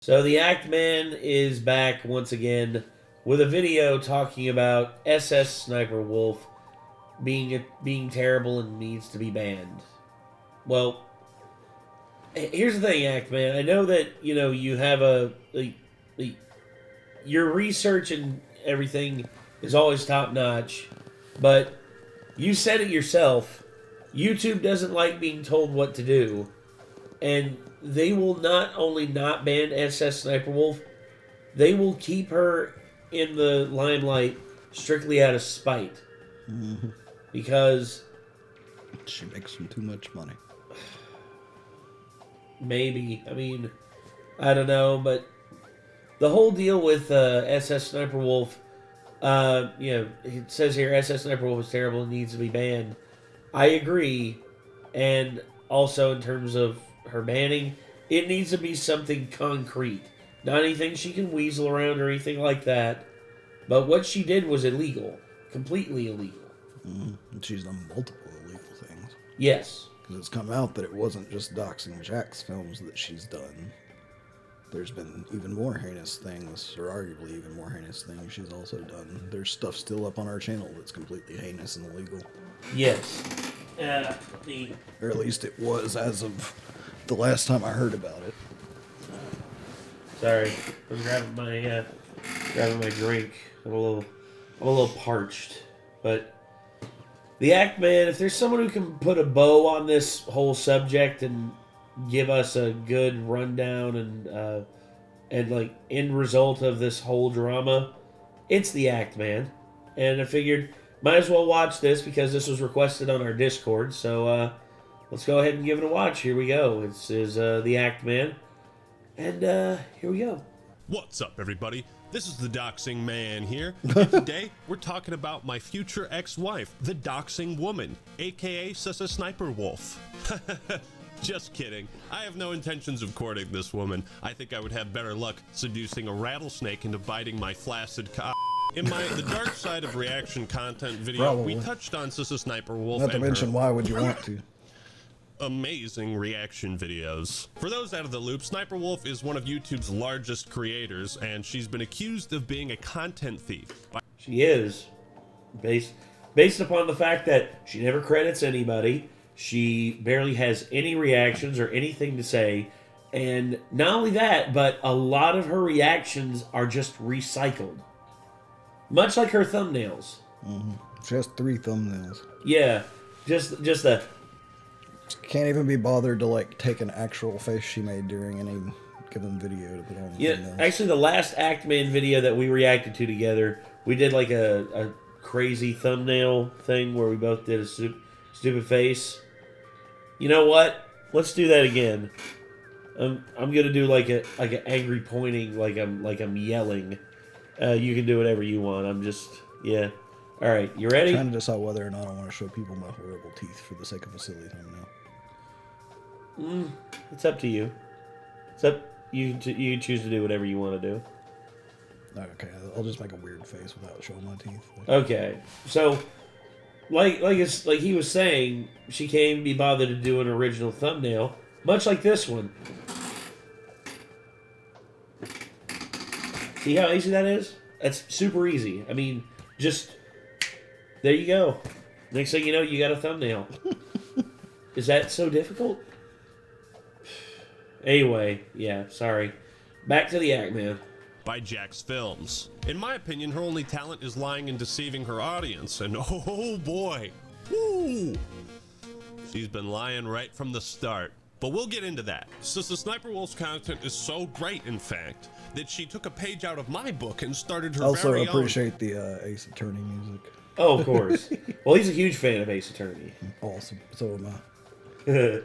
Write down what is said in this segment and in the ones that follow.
So the Act Man is back once again with a video talking about SSSniperwolf being terrible and needs to be banned. Well, here's the thing, Act Man. I know that you have your research and everything is always top notch, but you said it yourself. YouTube doesn't like being told what to do, and they will not only not ban SSSniperwolf, they will keep her in the limelight strictly out of spite. Mm-hmm. Because she makes them too much money. Maybe. I mean, I don't know, but the whole deal with SSSniperwolf, it says here SSSniperwolf is terrible and needs to be banned. I agree, and also in terms of her banning, it needs to be something concrete. Not anything she can weasel around or anything like that. But what she did was illegal. Completely illegal. Mm-hmm. And she's done multiple illegal things. Yes. Because it's come out that it wasn't just doxing Jack's films that she's done. There's been even more heinous things, or arguably even more heinous things she's also done. There's stuff still up on our channel that's completely heinous and illegal. Yes. Or at least it was as of the last time I heard about it. Sorry, I was grabbing my drink. I'm a little parched, but the Act Man. If there's someone who can put a bow on this whole subject and give us a good rundown and like end result of this whole drama, it's the Act Man. And I figured might as well watch this because this was requested on our Discord. So let's go ahead and give it a watch. Here we go. This is the Act Man. And here we go. What's up, everybody? This is the Doxing Man here, and today we're talking about my future ex-wife, the Doxing Woman, aka SSSniperwolf. Just kidding. I have no intentions of courting this woman. I think I would have better luck seducing a rattlesnake into biting my flaccid cock. In the Dark Side of Reaction content video, we touched on SSSniperwolf. Not to mention, why would you want to? Amazing reaction videos. For those out of the loop, Sniperwolf is one of YouTube's largest creators, and she's been accused of being a content thief. She is. Based upon the fact that she never credits anybody, she barely has any reactions or anything to say, and not only that, but a lot of her reactions are just recycled. Much like her thumbnails. Mm-hmm. She has 3 thumbnails. Yeah, just a... Can't even be bothered to like take an actual face she made during any given video to put on. Yeah, actually, the last Act Man video that we reacted to together, we did like a crazy thumbnail thing where we both did a stupid face. You know what? Let's do that again. I'm gonna do like an angry pointing, like I'm yelling. You can do whatever you want. Yeah. All right, you ready? I'm trying to decide whether or not I want to show people my horrible teeth for the sake of a silly thumbnail. It's up to you. You choose to do whatever you want to do. Okay, I'll just make a weird face without showing my teeth. Okay, so like he was saying, she can't even be bothered to do an original thumbnail, much like this one. See how easy that is? That's super easy. I mean, just there you go. Next thing you know, you got a thumbnail. Is that so difficult? Anyway, yeah, sorry. Back to the Act Man. By Jack's films. In my opinion, her only talent is lying and deceiving her audience, and oh boy, woo! She's been lying right from the start. But we'll get into that. Sniperwolf's content is so great, in fact, that she took a page out of my book and started her also very own. Also appreciate the Ace Attorney music. Oh, of course. Well, he's a huge fan of Ace Attorney. Awesome. So am I.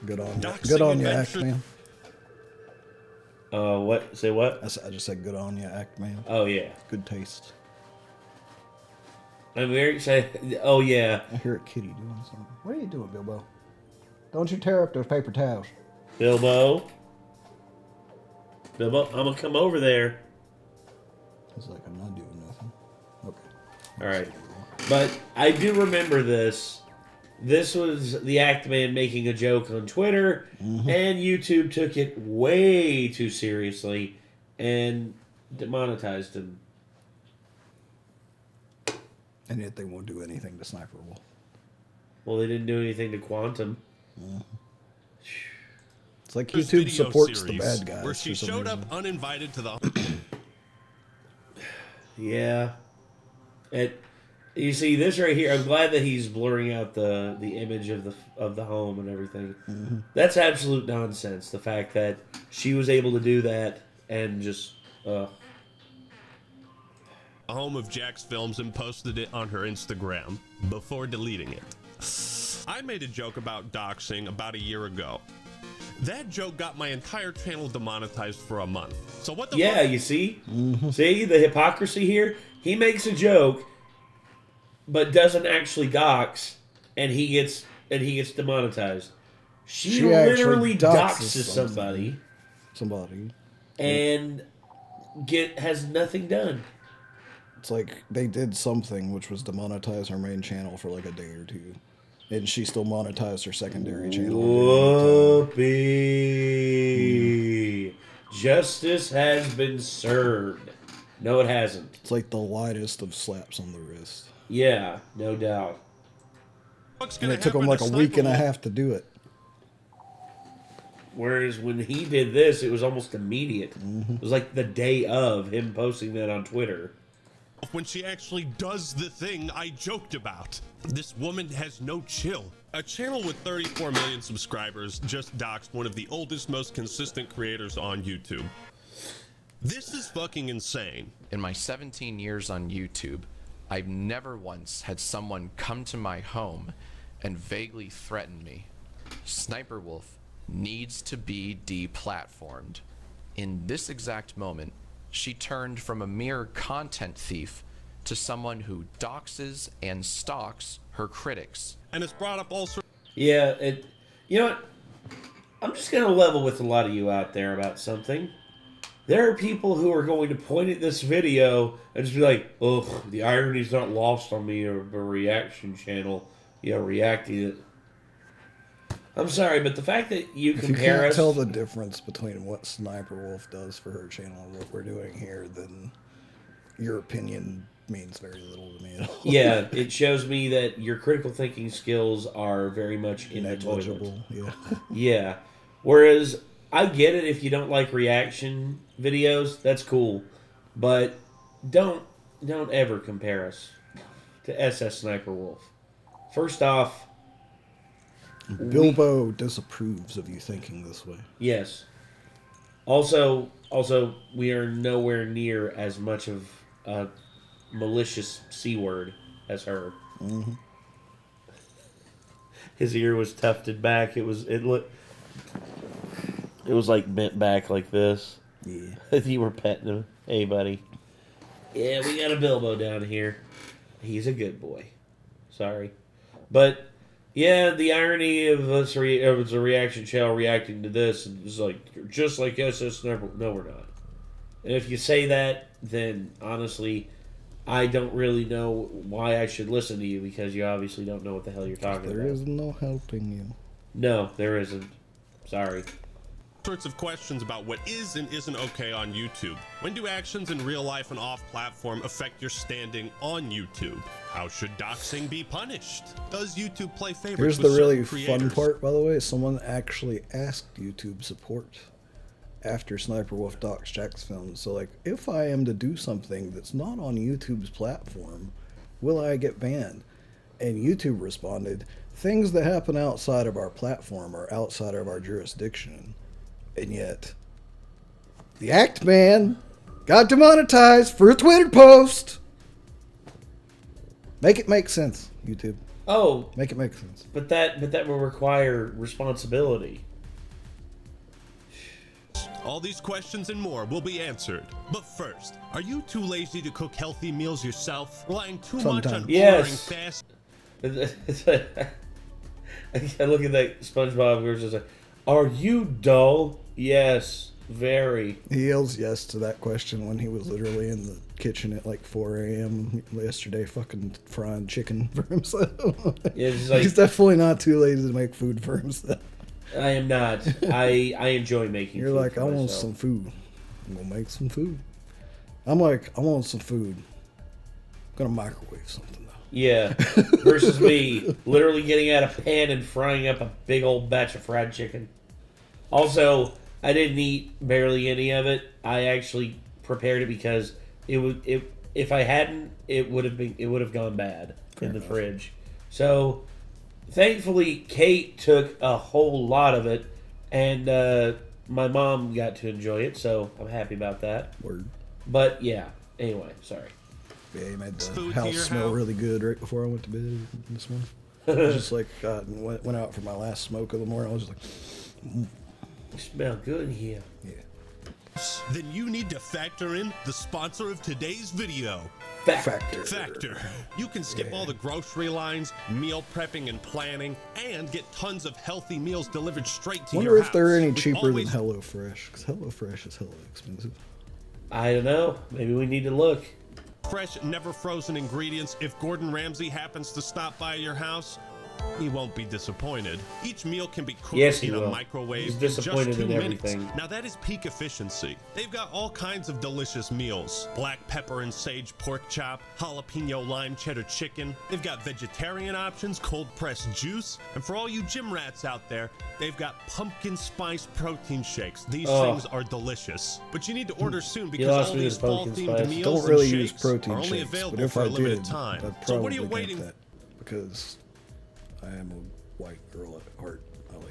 Good on you. Doxing Good on you, adventure. Act Man. What? Say what? I just said good on you, Act Man. Oh, yeah. Good taste. I'm very excited. Oh, yeah. I hear a kitty doing something. What are you doing, Bilbo? Don't you tear up those paper towels. Bilbo, I'm going to come over there. It's like I'm not doing nothing. Okay. All right. But I do remember this. This was the Act Man making a joke on Twitter, and YouTube took it way too seriously and demonetized him. And yet they won't do anything to Sniper Wolf. Well, they didn't do anything to Quantum. It's like This YouTube video supports the series bad guys. where she for some showed reason. up uninvited to the Yeah. You see this right here. I'm glad that he's blurring out the image of the home and everything. That's absolute nonsense. The fact that she was able to do that and just home of Jack's films and posted it on her Instagram before deleting it. I made a joke about doxing about a year ago. That joke got my entire channel demonetized for a month. So what the yeah, fuck? you see? See the hypocrisy here? He makes a joke but doesn't actually dox and he gets demonetized. She literally doxes somebody and has nothing done. It's like they did something which was demonetize her main channel for like a day or two. And she still monetized her secondary channel. Whoopee. Justice has been served. No, it hasn't. It's like the lightest of slaps on the wrist. Yeah, no doubt. And it took him like a week and a half to do it. Whereas when he did this, it was almost immediate. It was like the day of him posting that on Twitter. When she actually does the thing I joked about. This woman has no chill. A channel with 34 million subscribers just doxed one of the oldest, most consistent creators on YouTube. This is fucking insane. In my 17 years on YouTube, I've never once had someone come to my home and vaguely threaten me. Sniper Wolf needs to be deplatformed. In this exact moment, she turned from a mere content thief to someone who doxes and stalks her critics. And it's brought up all sorts. Yeah, you know what? I'm just going to level with a lot of you out there about something. There are people who are going to point at this video and just be like, ugh, the irony's not lost on me, or a reaction channel, reacting it. I'm sorry, but the fact that you If compare you can't us... tell the difference between what Sniper Wolf does for her channel and what we're doing here, then your opinion means very little to me at all. Yeah, it shows me that your critical thinking skills are very much in the toilet. Negligible, yeah. Yeah. Whereas, I get it if you don't like reaction videos, that's cool. But don't ever compare us to SSSniperwolf. First off, Bilbo disapproves of you thinking this way. yes. Also, we are nowhere near as much of a malicious C word as her. His ear was tufted back. It was like bent back like this. Yeah. You were petting him. Hey, buddy. Yeah, we got a Bilbo down here. He's a good boy. Sorry. But, yeah, the irony of us as a reaction channel reacting to this is like, just like SSSniper. No, we're not. And if you say that, then honestly, I don't really know why I should listen to you, because you obviously don't know what the hell you're talking There about. is no helping you. No, there isn't. Sorry. Sorts of questions about what is and isn't okay on YouTube. When do actions in real life and off platform affect your standing on YouTube? How should doxing be punished? Does YouTube play favorites Here's with the really certain fun creators? part, by the way. Someone actually asked YouTube support after Sniper Wolf doxed Jack's films. So, like, if I am to do something that's not on YouTube's platform, will I get banned? And YouTube responded, things that happen outside of our platform are outside of our jurisdiction. And yet, the Act Man got demonetized for a Twitter post. Make it make sense, YouTube. Oh, Make it make sense. but that will require responsibility. All these questions and more will be answered. But first, are you too lazy to cook healthy meals yourself? Relying too much on ordering Yes. fast? I look at that SpongeBob where it's just like, are you dull? Yes, very. He yells yes to that question when he was literally in the kitchen at like 4 a.m. yesterday, fucking frying chicken for himself. Yeah, it's like, He's definitely not too lazy to make food for himself. I am not. I enjoy making. You're food like, for I want myself. some food. I'm gonna make some food. I'm like, I want some food. I'm gonna microwave something though. Yeah. Versus me literally getting out a pan and frying up a big old batch of fried chicken. Also, I didn't eat barely any of it. I actually prepared it because if I hadn't, it would have gone bad in the fridge. So thankfully Kate took a whole lot of it, and my mom got to enjoy it, so I'm happy about that. Word. But yeah, anyway, sorry. Yeah, he made the Food to house your smell house. really good right before I went to bed this morning. I was just like, went out for my last smoke of the morning. I was just like, You smell good in here. yeah. Then you need to factor in the sponsor of today's video, Factor. Factor. You can skip all the grocery lines, meal prepping and planning, and get tons of healthy meals delivered straight to Wonder your if house. they're any With cheaper always than HelloFresh, because HelloFresh is hella expensive. I don't know. Maybe we need to look. fresh, never frozen ingredients. If Gordon Ramsay happens to stop by your house, he won't be disappointed. Each meal can be cooked Yes, he in a will. microwave He's in disappointed just 2 in minutes. everything. Now that is peak efficiency. They've got all kinds of delicious meals. Black pepper and sage pork chop, jalapeno lime cheddar chicken. They've got vegetarian options, cold pressed juice. And for all you gym rats out there, they've got pumpkin spice protein shakes. These things are delicious. But you need to order soon because lost all me these with pumpkin fall-themed spice. meals Don't really and use shakes protein are only shakes, available but if for I a limited did, time. I'd So what are probably you get waiting that because I am a white girl at heart.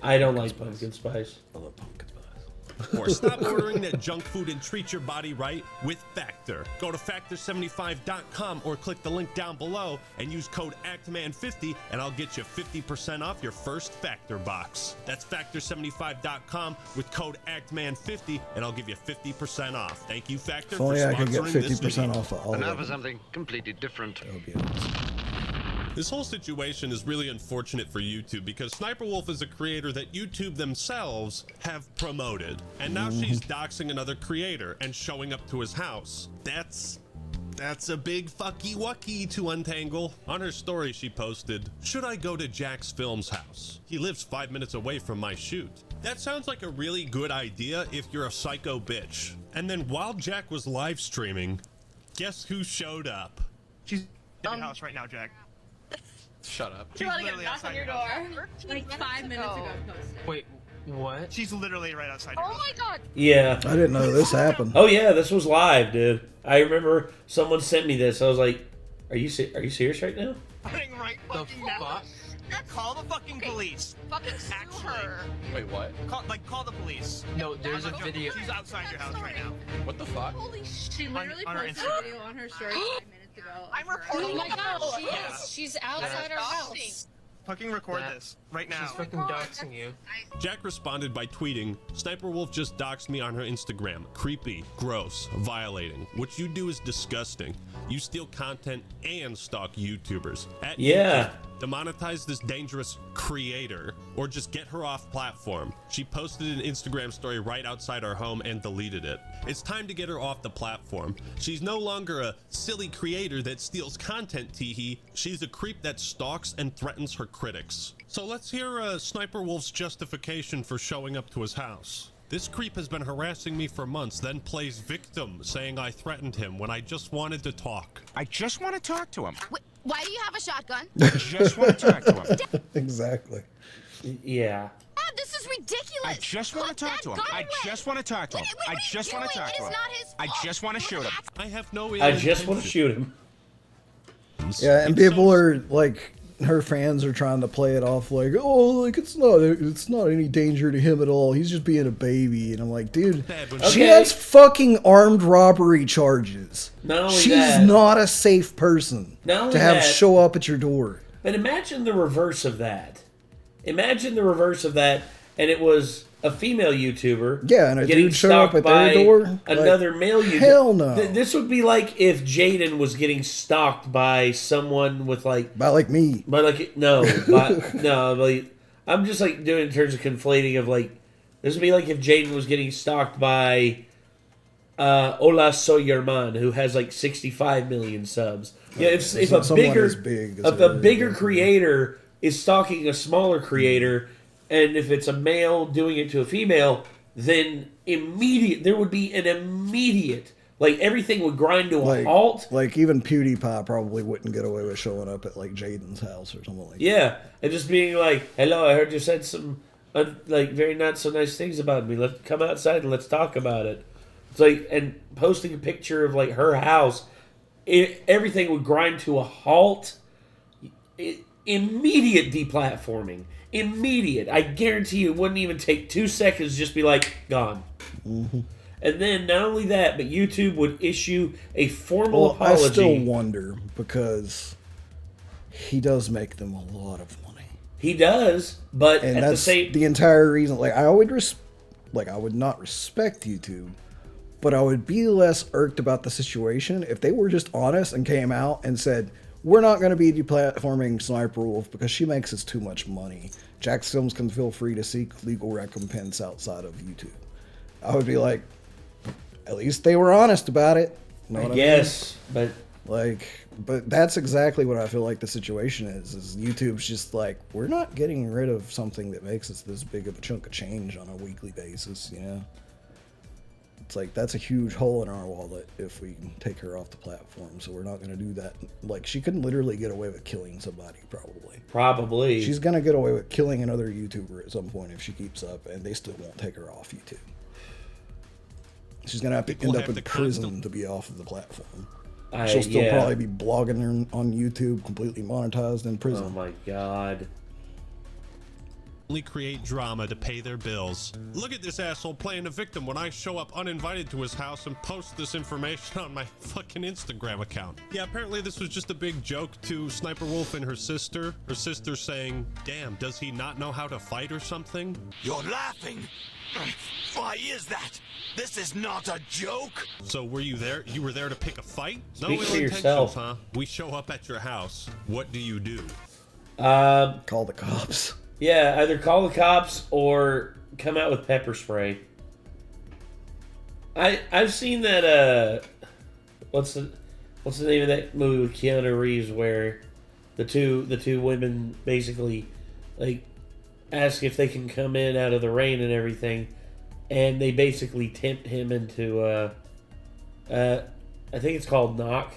I don't like pumpkin spice. I love pumpkin spice. Or stop ordering that junk food and treat your body right with Factor. Go to Factor75.com or click the link down below and use code ACTMAN50 and I'll get you 50% off your first Factor box. That's Factor75.com with code ACTMAN50 and I'll give you 50% off. Thank you, Factor, If for only I could get sponsoring this 50% video. off of all And now of for them. something completely different. That would be awesome. This whole situation is really unfortunate for YouTube because Sniperwolf is a creator that YouTube themselves have promoted. And now she's doxing another creator and showing up to his house. That's a big fucky wucky to untangle. On her story, she posted, "Should I go to Jack's Films house? He lives 5 minutes away from my shoot." That sounds like a really good idea if you're a psycho bitch. And then while Jack was live streaming, guess who showed up? She's in your house right now, Jack. Shut up. She's literally outside your door. Like 5 minutes ago posted. Wait, what? She's literally right outside your Oh house. my god. Yeah. I didn't know this happened. Oh yeah, this was live, dude. I remember someone sent me this. I was like, "Are you serious right now?" Running right The fucking now. fuck? Call the fucking police. Fucking sue Actually. her. Wait, what? Call the police. No, there's a video. She's outside your house right now. What the fuck? Holy shit. She literally on her posted Instagram. a video on her story 5 minutes ago. I'm of her reporting outside. Oh my God, she is. She's outside her house. Fucking record That- this right now. She's fucking doxing you. Jack responded by tweeting, "Sniperwolf just doxed me on her Instagram. Creepy, gross, violating. What you do is disgusting. You steal content and stalk YouTubers. At Yeah. YouTube, demonetize this dangerous creator or just get her off platform." She posted an Instagram story right outside our home and deleted it. It's time to get her off the platform. She's no longer a silly creator that steals content, teehee. She's a creep that stalks and threatens her critics. So let's hear Sniperwolf's justification for showing up to his house. "This creep has been harassing me for months, then plays victim, saying I threatened him when I just wanted to talk." I just want to talk to him. Why do you have a shotgun? I just want to talk to him. Exactly. Yeah. Dad, this is ridiculous. I just want to Put talk to that him. gun I away. just want to talk to him. What I are you just want to doing? talk It to is him. not his I fault. just want to shoot him. I have no ill I just want to intention. shoot him. Yeah, and It's people so- are like, her fans are trying to play it off like, oh, like it's not any danger to him at all. He's just being a baby, and I'm like, dude, Bad when she Okay. has fucking armed robbery charges. Not only She's that- not a safe person Not only to have that- show up at your door. But imagine the reverse of that. Imagine the reverse of that, and it was a female YouTuber. Yeah, and a getting dude showed up stalked at by their door. Another Like, male YouTuber. hell no. This would be like if Jaden was getting stalked by someone with like, About like me. but like no, but no, like I'm just like doing in terms of conflating of like this would be like if Jaden was getting stalked by Hola Soy Your Man, who has like 65 million subs. Yeah, if a Someone bigger as big as if a her, bigger yeah. creator is stalking a smaller creator, and if it's a male doing it to a female, then there would be an immediate, like, everything would grind to a halt. Like even PewDiePie probably wouldn't get away with showing up at like Jaden's house or something like that. Yeah, and just being like, "Hello, I heard you said some like very not so nice things about me. Let's come outside and let's talk about it." It's like, and posting a picture of like her house, everything would grind to a halt. Immediate deplatforming. Immediate. I guarantee you it wouldn't even take 2 seconds to just be like, gone. Mm-hmm. And then not only that, but YouTube would issue a formal apology. I still wonder, because he does make them a lot of money. He does, but And at that's the entire reason. Like I would not respect YouTube, but I would be less irked about the situation if they were just honest and came out and said, we're not going to be deplatforming Sniperwolf because she makes us too much money. Jack's Films can feel free to seek legal recompense outside of YouTube. I would be like, at least they were honest about it. Know what I mean? But that's exactly what I feel like the situation is YouTube's just like, we're not getting rid of something that makes us this big of a chunk of change on a weekly basis, you know? It's like, that's a huge hole in our wallet if we take her off the platform, so we're not going to do that. Like, she could literally get away with killing somebody, probably. Probably. She's going to get away with killing another YouTuber at some point if she keeps up, and they still won't take her off YouTube. She's going to have to end up in prison to be off of the platform. She'll still probably be blogging on YouTube, completely monetized in prison. Oh my god. Only create drama to pay their bills. Look at this asshole playing a victim when I show up uninvited to his house and post this information on my fucking Instagram account. Yeah, apparently this was just a big joke to Sniperwolf and her sister. Her sister saying, damn, does he not know how to fight or something? You're laughing. Why is that? This is not a joke. So were you there? You were there to pick a fight? No Speak ill for intentions, yourself. huh? We show up at your house. What do you do? Call the cops. Yeah, either call the cops or come out with pepper spray. I've seen that what's the name of that movie with Keanu Reeves where the two women basically like ask if they can come in out of the rain and everything, and they basically tempt him into I think it's called Knock.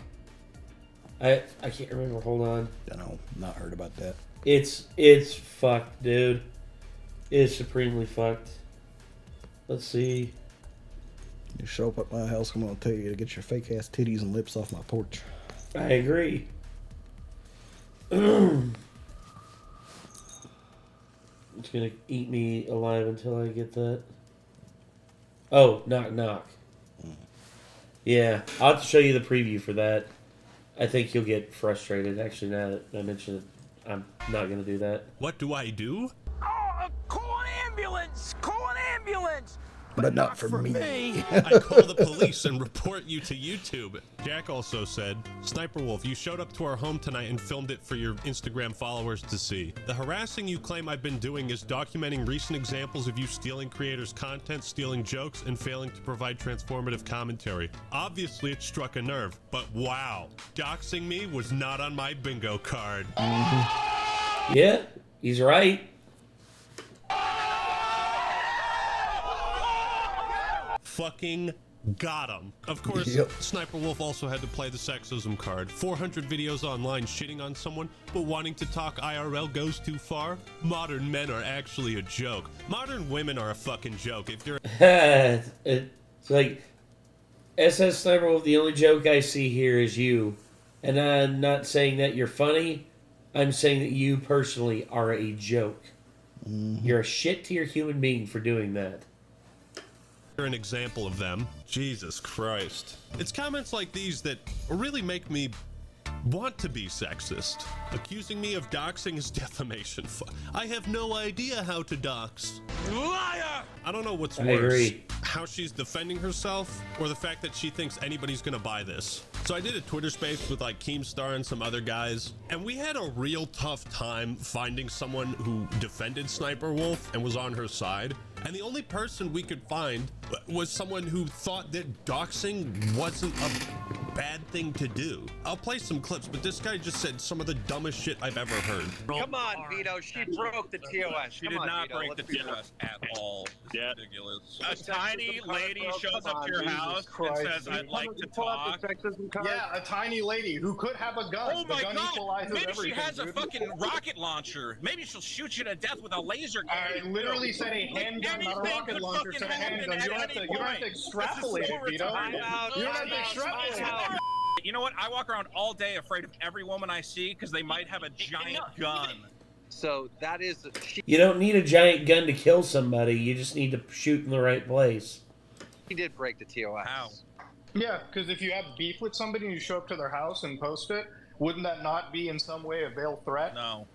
I can't remember. Hold on. I don't know. Not heard about that. It's fucked, dude. It's supremely fucked. Let's see. You show up at my house, I'm gonna tell you to get your fake ass titties and lips off my porch. I agree. It's gonna eat me alive until I get that. Oh, Knock Knock. Yeah, I'll have to show you the preview for that. I think you'll get frustrated. Actually, now that I mention it, I'm not gonna do that. What do I do? Oh, call an ambulance! Call an ambulance! But not for me. I call the police and report you to YouTube. Jack also said, Sniperwolf, you showed up to our home tonight and filmed it for your Instagram followers to see. The harassing you claim I've been doing is documenting recent examples of you stealing creators' content, stealing jokes, and failing to provide transformative commentary. Obviously, it struck a nerve, but wow, doxing me was not on my bingo card. Yeah, he's right. Fucking got him. Of course, Yep. Sniperwolf also had to play the sexism card. 400 videos online shitting on someone, but wanting to talk IRL goes too far. Modern men are actually a joke. Modern women are a fucking joke. If you're It's like SSSniperwolf. The only joke I see here is you, and I'm not saying that you're funny. I'm saying that you personally are a joke. You're a shit-tier human being for doing that. an example of them, Jesus Christ. It's comments like these that really make me want to be sexist. Accusing me of doxing is defamation. I have no idea how to dox. Liar! I don't know what's I worse. agree. How she's defending herself, or the fact that she thinks anybody's gonna buy this. So I did a Twitter space with like Keemstar and some other guys, and we had a real tough time finding someone who defended Sniperwolf and was on her side. And the only person we could find was someone who thought that doxing wasn't a bad thing to do. I'll play some clips, but this guy just said some of the dumbest shit I've ever heard. Come on, Vito. She broke the TOS. She did not break the TOS at all. Yeah. Ridiculous. A tiny lady shows up to your house and says, "I'd like to talk." Yeah, a tiny lady who could have a gun. Oh my god! Maybe she has a fucking rocket launcher. Maybe she'll shoot you to death with a laser gun. I literally said a handgun, not a rocket launcher. Said a handgun. You don't have to extrapolate it, Vito. You don't have to extrapolate it. You know what? I walk around all day afraid of every woman I see because they might have a giant gun. So that is. You don't need a giant gun to kill somebody. You just need to shoot in the right place. She did break the TOS. How? Yeah, because if you have beef with somebody and you show up to their house and post it, wouldn't that not be in some way a veiled threat? No.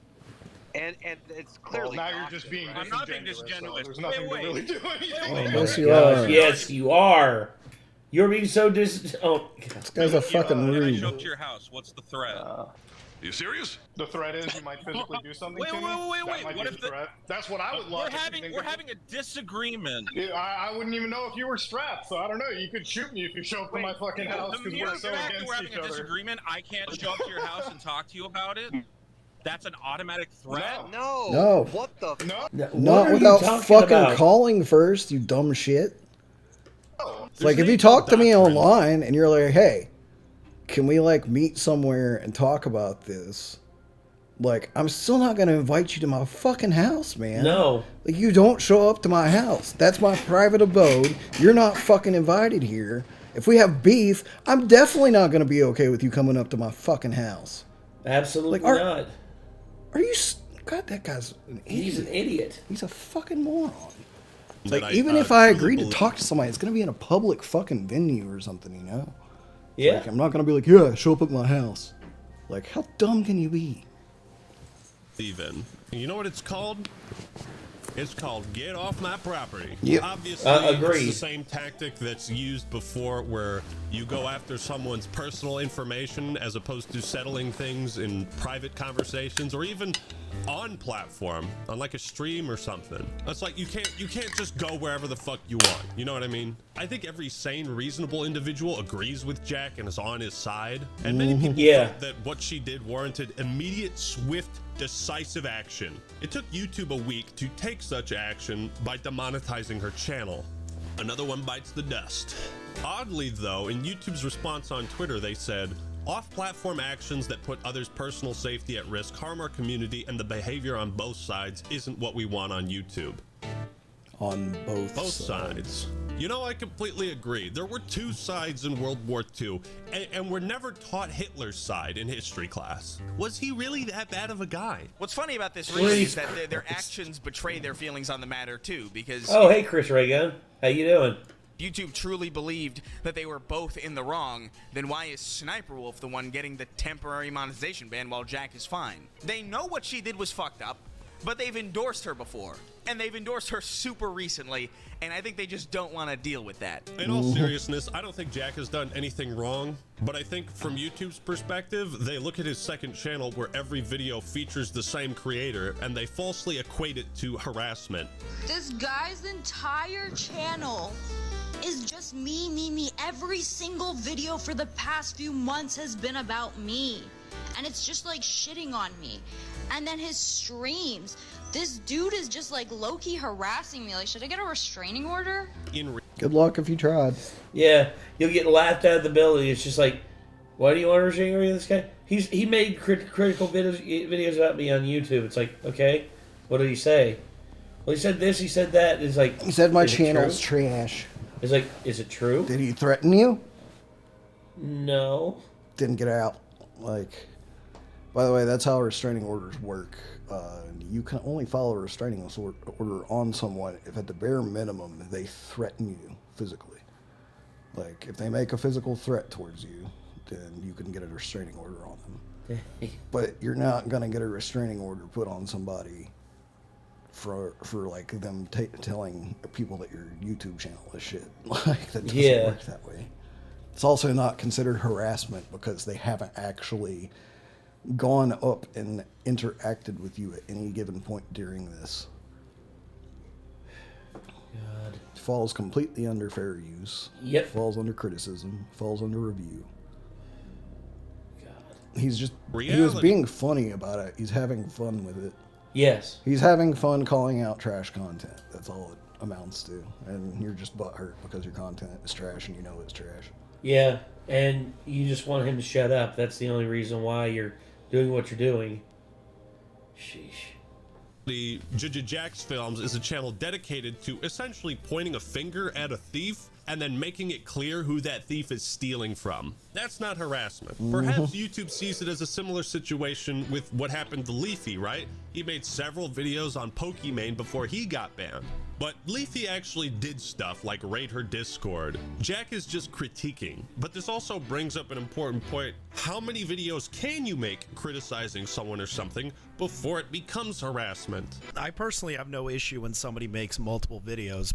And it's clearly. Well, now you're just being I'm not being disingenuous. So there's nothing to really do anything. Yes, you are. Yes, you are. You're being so Oh, This guy's a fucking And I rude. show up to your house. What's the threat? Are you serious? The threat is you might physically do something Wait, to me. wait. That might What be if the threat? That's what I would love. We're having a disagreement. I wouldn't even know if you were strapped, so I don't know. You could shoot me if you show up to my fucking house The because mere we're so fact that against we're having each a other. disagreement, I can't show up to your house and talk to you about it. That's an automatic threat. No. No. What the? No. Not without fucking calling first, you dumb shit. It's like if you talk to me online and you're like, hey, can we like meet somewhere and talk about this? Like, I'm still not going to invite you to my fucking house, man. No. Like, you don't show up to my house. That's my private abode. You're not fucking invited here. If we have beef, I'm definitely not going to be okay with you coming up to my fucking house. Absolutely Like, not. Are you... God, that guy's an idiot. He's an idiot. He's a fucking moron. It's That like, I, even if I truly agree to believe- talk to somebody, it's going to be in a public fucking venue or something, you know? Yeah. Like, I'm not going to be like, yeah, show up at my house. Like, how dumb can you be? Even. You know what it's called? It's called get off my property. Yep. Obviously, agreed. it's the same tactic that's used before where you go after someone's personal information as opposed to settling things in private conversations or even on platform, on like a stream or something. It's like you can't just go wherever the fuck you want. You know what I mean? I think every sane, reasonable individual agrees with Jack and is on his side. And many people felt that what she did warranted immediate, swift, decisive action. It took YouTube a week to take such action by demonetizing her channel. Another one bites the dust. Oddly though, in YouTube's response on Twitter, they said, off-platform actions that put others' personal safety at risk harm our community, and the behavior on both sides isn't what we want on YouTube. On both sides. You know, I completely agree. There were two sides in World War II, and we're never taught Hitler's side in history class. Was he really that bad of a guy? What's funny about this really is that their actions betray their feelings on the matter too, because Oh, hey, Chris Reagan. How you doing? YouTube truly believed that they were both in the wrong, then why is Sniperwolf the one getting the temporary monetization ban while Jack is fine? They know what she did was fucked up, but they've endorsed her before, and they've endorsed her super recently, and I think they just don't want to deal with that. In all seriousness, I don't think Jack has done anything wrong, but I think from YouTube's perspective, they look at his second channel where every video features the same creator, and they falsely equate it to harassment. This guy's entire channel is just me. Every single video for the past few months has been about me. And it's just like shitting on me. And then his streams, this dude is just like low-key harassing me. Like, should I get a restraining order? Good luck if you tried. Yeah, you'll get laughed out of the building. It's just like, why do you want to restrain order this guy? He made critical videos about me on YouTube. It's like, okay, what did he say? Well, he said this, he said that. It's like, He said my is it channel's true? trash. It's like, is it true? Did he threaten you? No. Didn't get out. Like, by the way, that's how restraining orders work. You can only follow a restraining order on someone if at the bare minimum they threaten you physically. Like, if they make a physical threat towards you, then you can get a restraining order on them. But you're not going to get a restraining order put on somebody for like them telling people that your YouTube channel is shit. Like, that doesn't work that way. It's also not considered harassment because they haven't actually gone up and interacted with you at any given point during this. God. Falls completely under fair use. Yep. Falls under criticism. Falls under review. God. He's just, Reality. he was being funny about it. He's having fun with it. Yes. He's having fun calling out trash content. That's all it amounts to. And you're just butthurt because your content is trash and you know it's trash. Yeah, and you just want him to shut up. That's the only reason why you're doing what you're doing. Sheesh. The Jax Films is a channel dedicated to essentially pointing a finger at a thief and then making it clear who that thief is stealing from. That's not harassment. Perhaps YouTube sees it as a similar situation with what happened to Leafy, right? He made several videos on Pokimane before he got banned. But Leafy actually did stuff like raid her Discord. Jack is just critiquing. But this also brings up an important point. How many videos can you make criticizing someone or something before it becomes harassment? I personally have no issue when somebody makes multiple videos.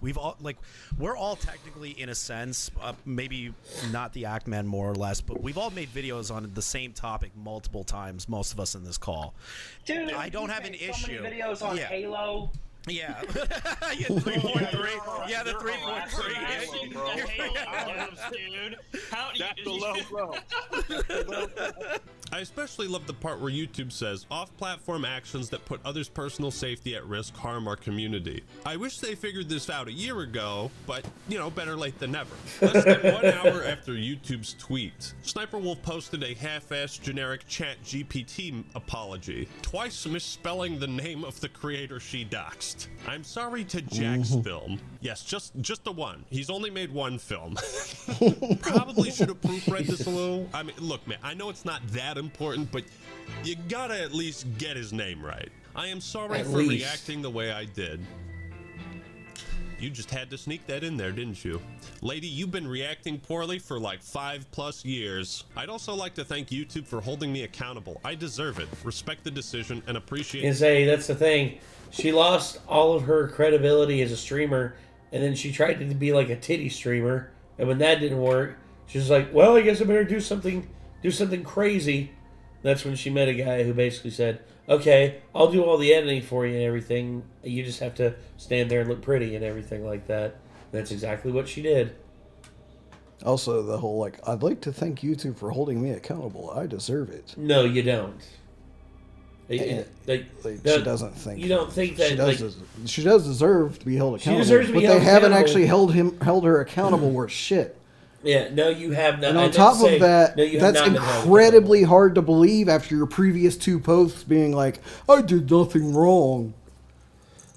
We're all technically, in a sense, maybe not the Ackman more or less, but we've all made videos on the same topic multiple times, most of us in this call. Dude, I don't have an issue. So many videos on Halo. Yeah. 3.3. Yeah, the 3.3. That's the low blow. I especially love the part where YouTube says off-platform actions that put others' personal safety at risk harm our community. I wish they figured this out a year ago, but, you know, better late than never. Less than 1 hour after YouTube's tweet, Sniperwolf posted a half-assed generic ChatGPT apology, twice misspelling the name of the creator she doxed. I'm sorry to Jack's film. Yes, just the one. He's only made one film. Probably should have proofread this a little. I mean, look, man, I know it's not that important, but you gotta at least get his name right. I am sorry for reacting the way I did. You just had to sneak that in there, didn't you? Lady, you've been reacting poorly for like 5+ years. I'd also like to thank YouTube for holding me accountable. I deserve it. Respect the decision and appreciate it. That's the thing. She lost all of her credibility as a streamer, and then she tried to be like a titty streamer, and when that didn't work, she was like, well, I guess I better do something crazy. That's when she met a guy who basically said, okay, I'll do all the editing for you and everything. You just have to stand there and look pretty and everything like that. That's exactly what she did. Also, the whole, like, I'd like to thank YouTube for holding me accountable. I deserve it. No, you don't. She doesn't think. You don't think that she does deserve to be held accountable. She deserves to be held but they haven't accountable. actually held her accountable worth shit. Yeah, no, you have not. And on top of that, that's incredibly hard to believe after your previous 2 posts being like, I did nothing wrong.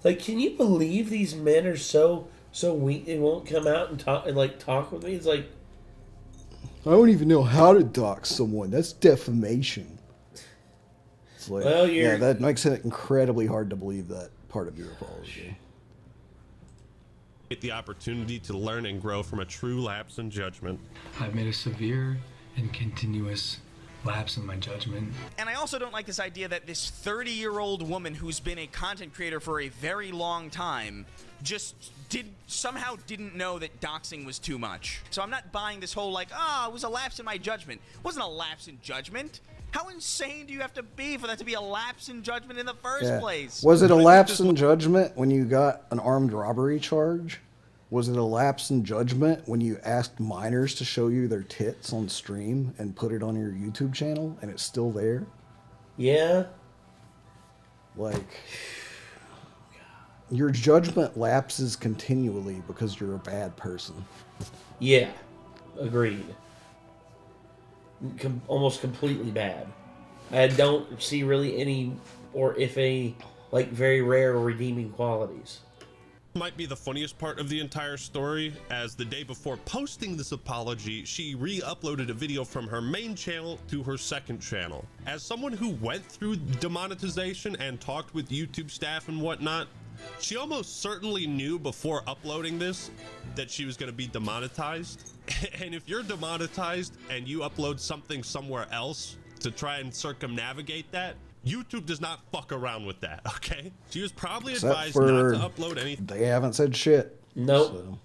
Like, can you believe these men are so weak they won't come out and talk with me? It's like, I don't even know how to dox someone. That's defamation. It's like, well, yeah, that makes it incredibly hard to believe that part of your apology. The opportunity to learn and grow from a true lapse in judgment. I've made a severe and continuous lapse in my judgment. And I also don't like this idea that this 30-year-old woman who's been a content creator for a very long time just somehow didn't know that doxing was too much. So I'm not buying this whole it was a lapse in my judgment. It wasn't a lapse in judgment. How insane do you have to be for that to be a lapse in judgment in the first place? Was it a lapse in judgment when you got an armed robbery charge? Was it a lapse in judgment when you asked minors to show you their tits on stream and put it on your YouTube channel and it's still there? Yeah. Like, your judgment lapses continually because you're a bad person. Yeah. Agreed. Almost completely bad. I don't see really any, or if any, very rare redeeming qualities. Might be the funniest part of the entire story, as the day before posting this apology, she re-uploaded a video from her main channel to her second channel. As someone who went through demonetization and talked with YouTube staff and whatnot, she almost certainly knew before uploading this that she was going to be demonetized. And if you're demonetized and you upload something somewhere else to try and circumnavigate that, YouTube does not fuck around with that, okay? She was probably advised not to upload anything. They haven't said shit. Nope. So.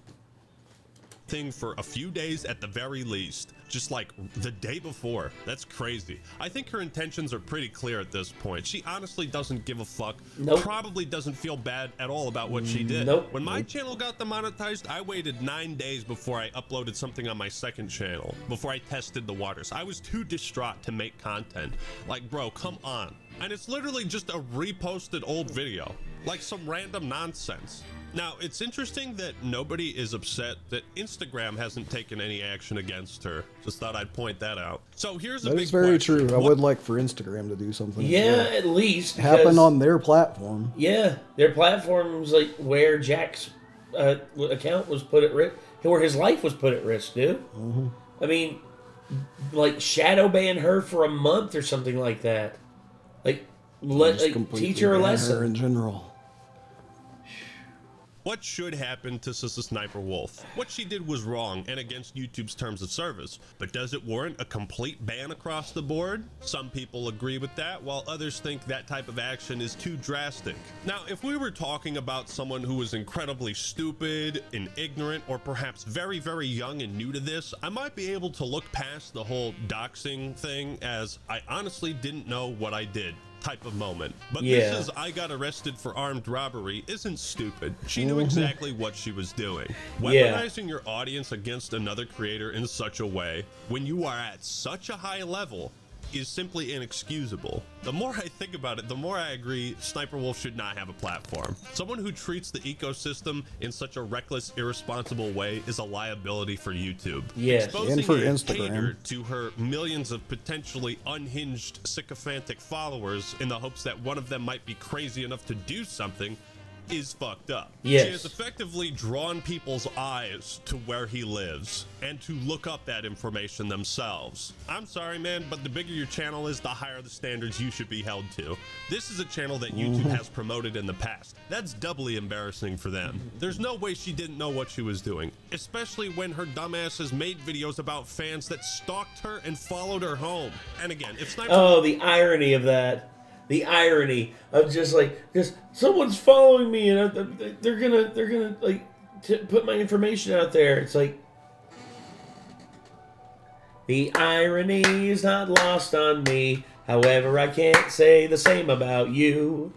thing for a few days at the very least, just like the day before. That's crazy. I think her intentions are pretty clear at this point. She honestly doesn't give a fuck. Nope. Probably doesn't feel bad at all about what she did. Nope. When my channel got demonetized, I waited 9 days before I uploaded something on my second channel, before I tested the waters. I was too distraught to make content. Like, bro, come on. And it's literally just a reposted old video, like some random nonsense. Now, it's interesting that nobody is upset that Instagram hasn't taken any action against her. Just thought I'd point that out. So here's a That big is very question. true. I would like for Instagram to do something. as Yeah, well. at least. Happen because- on their platform. Yeah, their platform's like where Jack's account was put at risk, where his life was put at risk, dude. Mm-hmm. I mean, like shadow ban her for a month or something like that. Like, Just completely teach her a ban lesson. in general. What should happen to SSSniperwolf? What she did was wrong and against YouTube's terms of service, but does it warrant a complete ban across the board? Some people agree with that, while others think that type of action is too drastic. Now, if we were talking about someone who was incredibly stupid and ignorant, or perhaps very, very young and new to this, I might be able to look past the whole doxing thing as I honestly didn't know what I did type of moment. But Yeah. this is I got arrested for armed robbery isn't stupid. She knew exactly what she was doing. Weaponizing your audience against another creator in such a way when you are at such a high level is simply inexcusable. The more I think about it, the more I agree Sniperwolf should not have a platform. Someone who treats the ecosystem in such a reckless, irresponsible way is a liability for YouTube. Yes. Exposing And for a Instagram. hater to her millions of potentially unhinged, sycophantic followers in the hopes that one of them might be crazy enough to do something is fucked up. Yes. She has effectively drawn people's eyes to where he lives and to look up that information themselves. I'm sorry, man, but the bigger your channel is, the higher the standards you should be held to. This is a channel that YouTube has promoted in the past. That's doubly embarrassing for them. There's no way she didn't know what she was doing, especially when her dumbass has made videos about fans that stalked her and followed her home. And again, if Sniper... Oh, the irony of that. The irony of just someone's following me and they're gonna like put my information out there. It's like the irony is not lost on me. However, I can't say the same about you.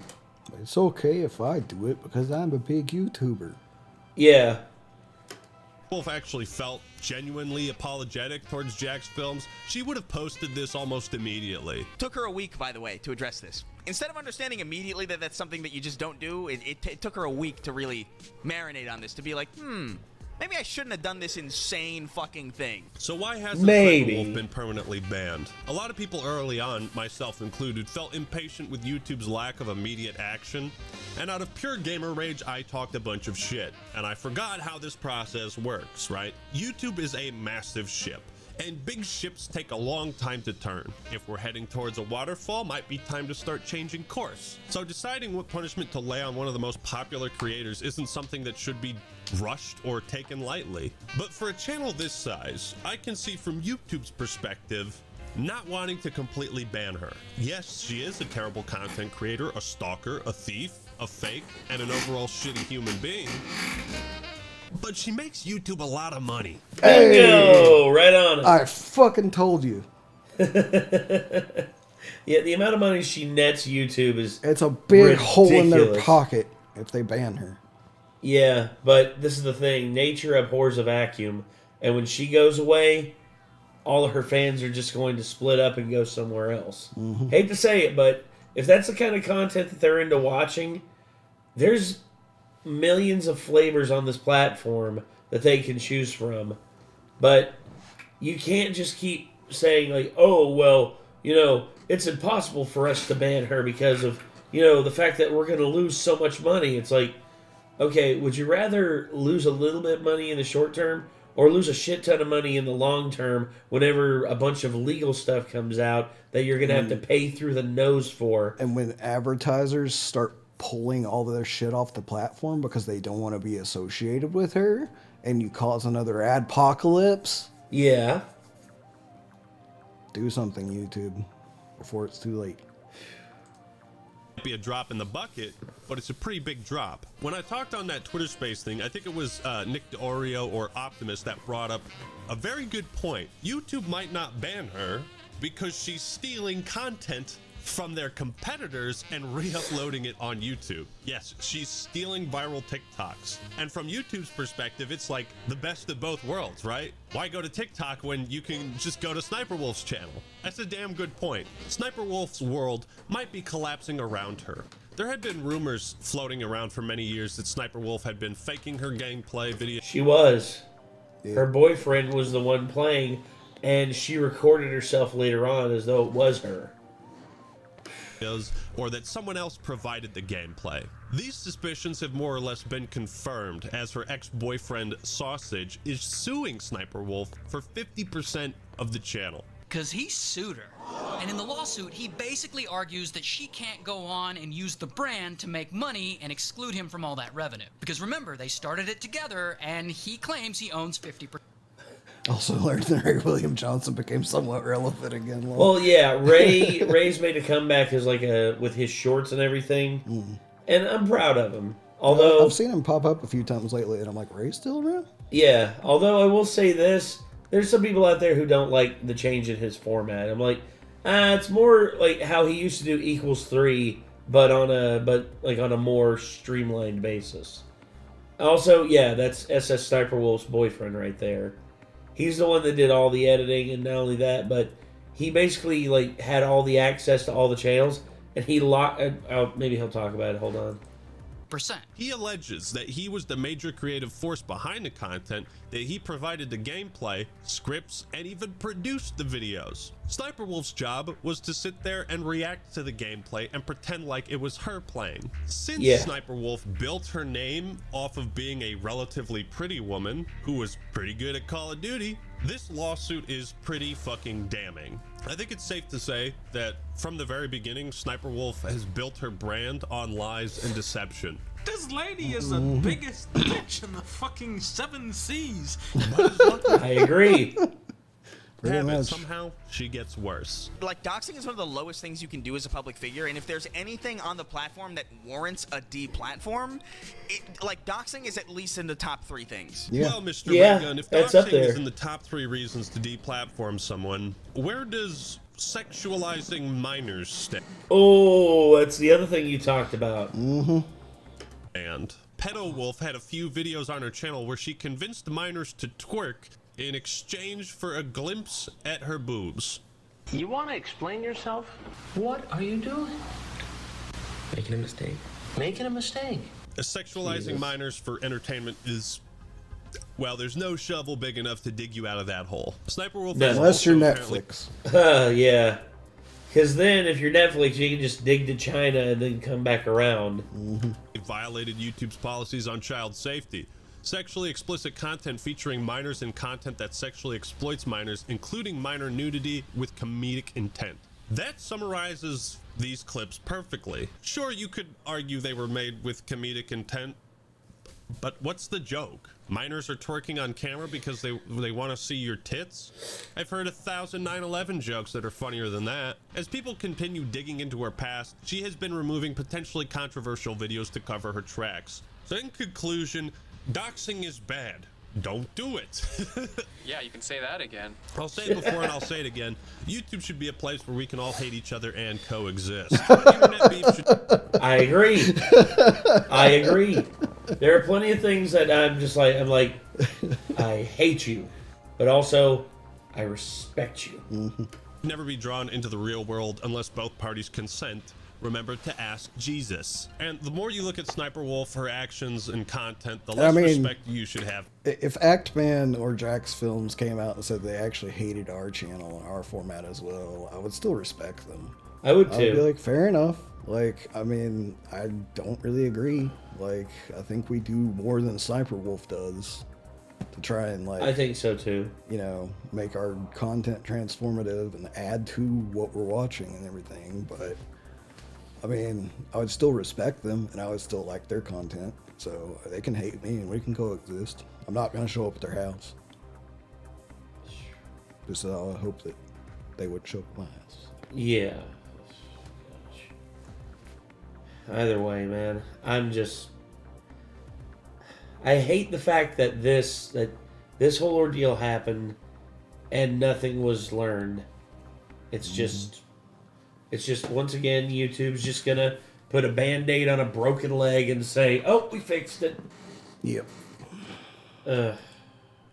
It's okay if I do it because I'm a big YouTuber. Yeah. Wolf actually felt genuinely apologetic towards Jack's films, she would have posted this almost immediately. Took her a week, by the way, to address this. Instead of understanding immediately that that's something that you just don't do, it took her a week to really marinate on this, to be like, maybe I shouldn't have done this insane fucking thing. So why hasn't Wolf been permanently banned? A lot of people early on, myself included, felt impatient with YouTube's lack of immediate action, and out of pure gamer rage, I talked a bunch of shit, and I forgot how this process works, right? YouTube is a massive ship, and big ships take a long time to turn. If we're heading towards a waterfall, might be time to start changing course. So deciding what punishment to lay on one of the most popular creators isn't something that should be rushed or taken lightly. But for a channel this size, I can see from YouTube's perspective, not wanting to completely ban her. Yes, she is a terrible content creator, a stalker, a thief, a fake, and an overall shitty human being. But she makes YouTube a lot of money. Bingo! Right on it. I fucking told you. Yeah, the amount of money she nets YouTube is It's a big hole in their ridiculous. pocket if they ban her. Yeah, but this is the thing. Nature abhors a vacuum. And when she goes away, all of her fans are just going to split up and go somewhere else. Hate to say it, but if that's the kind of content that they're into watching, there's millions of flavors on this platform that they can choose from. But you can't just keep saying, like, oh, well, you know, it's impossible for us to ban her because of, you know, the fact that we're going to lose so much money. It's like, okay, would you rather lose a little bit of money in the short term or lose a shit ton of money in the long term whenever a bunch of legal stuff comes out that you're going to have to pay through the nose for? And when advertisers start pulling all their shit off the platform because they don't want to be associated with her, and you cause another adpocalypse. Yeah. Do something, YouTube, before it's too late. Be a drop in the bucket, but it's a pretty big drop. When I talked on that Twitter space thing, I think it was Nick DeOrio or Optimus that brought up a very good point. YouTube might not ban her because she's stealing content from their competitors and re-uploading it on YouTube. Yes, she's stealing viral TikToks. And from YouTube's perspective, it's like the best of both worlds, right? Why go to TikTok when you can just go to SniperWolf's channel? That's a damn good point. SniperWolf's world might be collapsing around her. There had been rumors floating around for many years that SniperWolf had been faking her gameplay videos. She was. Her boyfriend was the one playing, and she recorded herself later on as though it was her. Or that someone else provided the gameplay. These suspicions have more or less been confirmed as her ex-boyfriend Sausage is suing SniperWolf for 50% of the channel. Because he sued her. And in the lawsuit, he basically argues that she can't go on and use the brand to make money and exclude him from all that revenue. Because remember, they started it together, and he claims he owns 50%. Also learned that Ray William Johnson became somewhat relevant again. Well, yeah, Ray's made a comeback as with his shorts and everything, and I'm proud of him. Although I've seen him pop up a few times lately, and I'm like, Ray's still around? Yeah, although I will say this, there's some people out there who don't like the change in his format. I'm like, it's more like how he used to do =3, but on a more streamlined basis. Also, yeah, that's SSSniperwolf's boyfriend right there. He's the one that did all the editing, and not only that, but he basically had all the access to all the channels, and he locked. Maybe he'll talk about it. Hold on. He alleges that he was the major creative force behind the content, that he provided the gameplay, scripts, and even produced the videos. SniperWolf's job was to sit there and react to the gameplay and pretend like it was her playing. Since SniperWolf built her name off of being a relatively pretty woman who was pretty good at Call of Duty, this lawsuit is pretty fucking damning. I think it's safe to say that from the very beginning, SniperWolf has built her brand on lies and deception. This lady is the biggest bitch in the fucking 7 seas. I agree. Somehow she gets worse. Like, doxing is one of the lowest things you can do as a public figure, and if there's anything on the platform that warrants a deplatform, doxing is at least in the top 3 things. Well, Mr. Reagan, if doxing is in the top 3 reasons to deplatform someone, where does sexualizing minors stay? Oh, that's the other thing you talked about. And Pedo Wolf had a few videos on her channel where she convinced minors to twerk in exchange for a glimpse at her boobs. You want to explain yourself? What are you doing? Making a mistake. Making a mistake. Sexualizing minors for entertainment is, well, there's no shovel big enough to dig you out of that hole. SniperWolf unless you're Netflix. Yeah. Because then if you're Netflix, you can just dig to China and then come back around. It violated YouTube's policies on child safety. Sexually explicit content featuring minors and content that sexually exploits minors, including minor nudity with comedic intent. That summarizes these clips perfectly. Sure, you could argue they were made with comedic intent, but what's the joke? Minors are twerking on camera because they want to see your tits? I've heard 1,000 9/11 jokes that are funnier than that. As people continue digging into her past, she has been removing potentially controversial videos to cover her tracks. So in conclusion, doxing is bad. Don't do it. Yeah, you can say that again. I'll say it before and I'll say it again. YouTube should be a place where we can all hate each other and coexist. Internet beef should... I agree. I agree. There are plenty of things that I'm like, I hate you, but also I respect you. Never be drawn into the real world unless both parties consent. Remember to ask Jesus. And the more you look at SniperWolf, her actions and content, the less respect you should have. If Actman or Jax Films came out and said they actually hated our channel and our format as well, I would still respect them. I would too. I'd be like, fair enough. Like, I mean, I don't really agree. Like, I think we do more than SniperWolf does to try and, like... I think so too. You know, make our content transformative and add to what we're watching and everything, but... I mean, I would still respect them, and I would still like their content, so they can hate me, and we can coexist. I'm not going to show up at their house. Just I hope that they would show up at my house. Yeah. Either way, man, I hate the fact that this whole ordeal happened and nothing was learned. It's just once again, YouTube's just gonna put a Band-Aid on a broken leg and say, "Oh, we fixed it." Yep.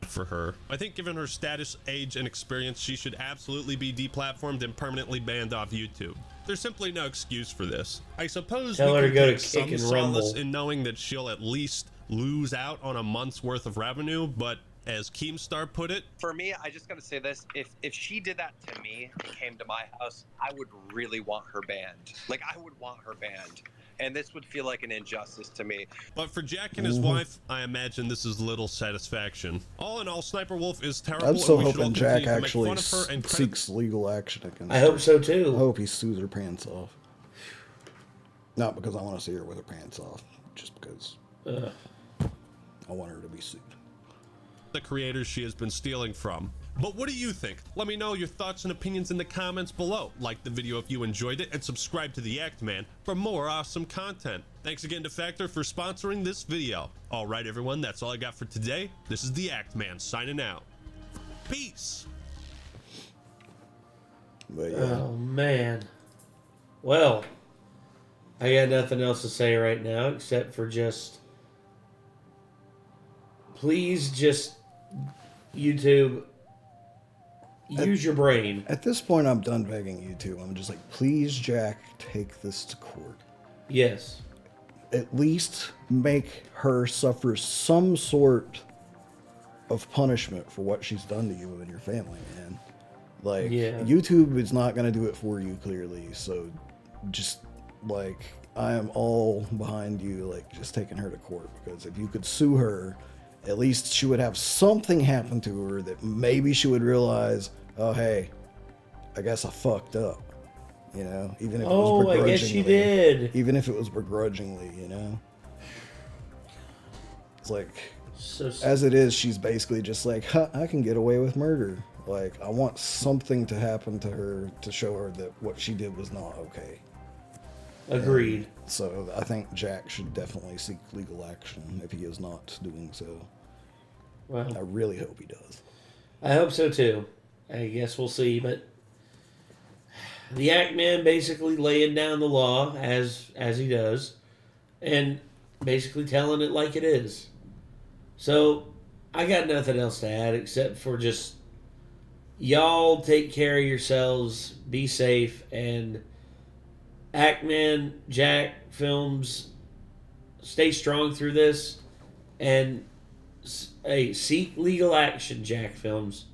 For her, I think given her status, age, and experience, she should absolutely be deplatformed and permanently banned off YouTube. There's simply no excuse for this. I suppose Tell we her can to go take to some Kick and solace Rumble. in knowing that she'll at least lose out on a month's worth of revenue, but as Keemstar put it, For me, I just gotta say this: if she did that to me and came to my house, I would really want her banned. Like, I would want her banned, and this would feel like an injustice to me. but for Jack and his wife, I imagine this is little satisfaction. All in all, Sniper Wolf is terrible. I'm still and we should all hoping Jack continue to make actually fun of her and seeks legal action against I her. hope so too. I hope he sues her pants off. Not because I want to see her with her pants off, just because I want her to be sued. the creators she has been stealing from. But what do you think? Let me know your thoughts and opinions in the comments below. Like the video if you enjoyed it, and subscribe to the Act Man for more awesome content. Thanks again to Factor for sponsoring this video. All right, everyone, that's all I got for today. This is the Act Man signing out. Peace. But yeah. Oh man. Well, I got nothing else to say right now except for just please just YouTube use your brain. At this point, I'm done begging YouTube. I'm just like, please, Jack, take this to court. Yes. At least make her suffer some sort of punishment for what she's done to you and your family, man. Like, Yeah. YouTube is not going to do it for you, clearly. So, just, like, I am all behind you, like, just taking her to court. Because if you could sue her, at least she would have something happen to her that maybe she would realize, oh, hey, I guess I fucked up. You know? Even if it was begrudgingly. I guess she did. Even if it was begrudgingly, you know? It's like, as it is, she's basically just like, huh, I can get away with murder. Like, I want something to happen to her to show her that what she did was not okay. Agreed. And so I think Jack should definitely seek legal action if he is not doing so. Well, I really hope he does. I hope so too. I guess we'll see, but the Act Man basically laying down the law as he does, and basically telling it like it is. So I got nothing else to add except for just y'all take care of yourselves, be safe, and Act Man, Jack Films, stay strong through this, and hey, seek legal action, Jack Films.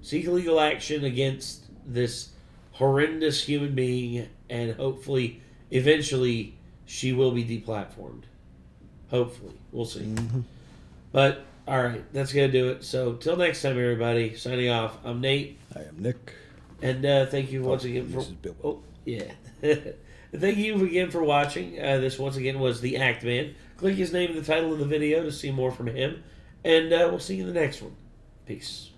Seek legal action against this horrendous human being, and hopefully, eventually, she will be deplatformed. Hopefully. We'll see. Mm-hmm. But, alright, that's going to do it. So, till next time, everybody, signing off. I'm Nate. I am Nick. And thank you once again for... Oh, yeah. Thank you again for watching. This, once again, was The Act Man. Click his name in the title of the video to see more from him. And we'll see you in the next one. Peace.